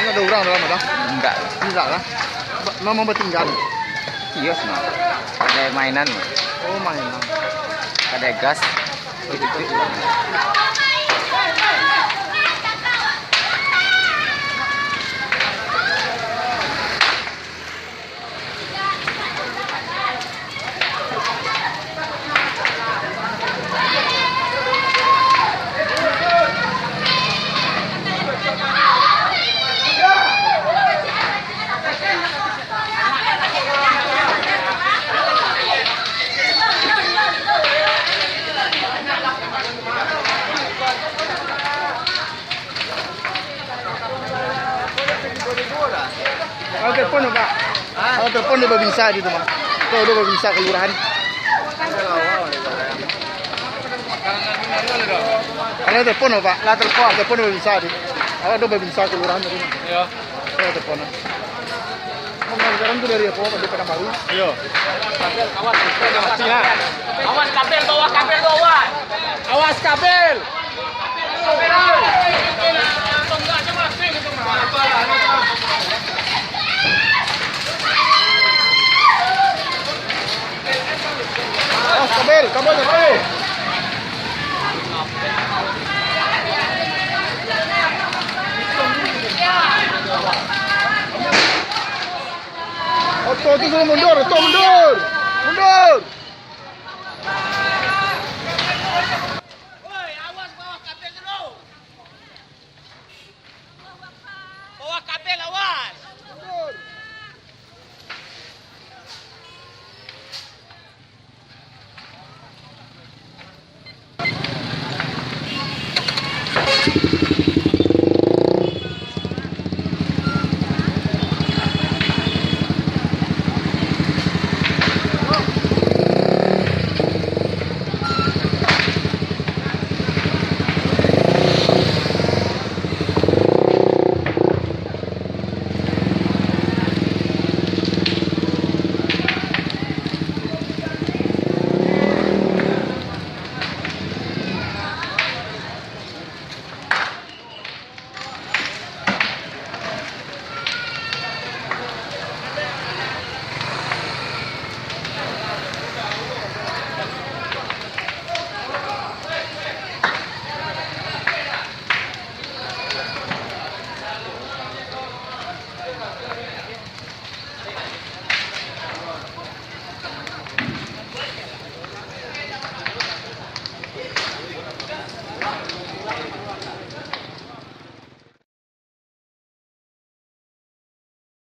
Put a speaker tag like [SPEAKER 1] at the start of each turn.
[SPEAKER 1] Ada orang dalam ada?
[SPEAKER 2] Enggak,
[SPEAKER 1] Tidak lah. Memang bertinggal.
[SPEAKER 2] kios mah. Ada mainan,
[SPEAKER 1] Oh mainan.
[SPEAKER 2] ada gas.
[SPEAKER 1] Kalau telepon Pak. Kalau telepon dia bisa di rumah. Kalau dia bisa kelurahan. Kalau telepon Pak, lah telepon dia bisa di. Kalau dia bisa kelurahan tadi. Iya. Kalau telepon. Sekarang tuh dari apa? Dari Pekanbaru. Iya. Kabel, awas.
[SPEAKER 3] Awas kabel bawah, kabel bawah.
[SPEAKER 1] Awas kabel. Awas kabel, kabel. Oto itu suruh mundur, Oto mundur. Mundur.
[SPEAKER 3] Woi, awas bawah kabel dulu. Bawah kabel awas.
[SPEAKER 1] Mundur.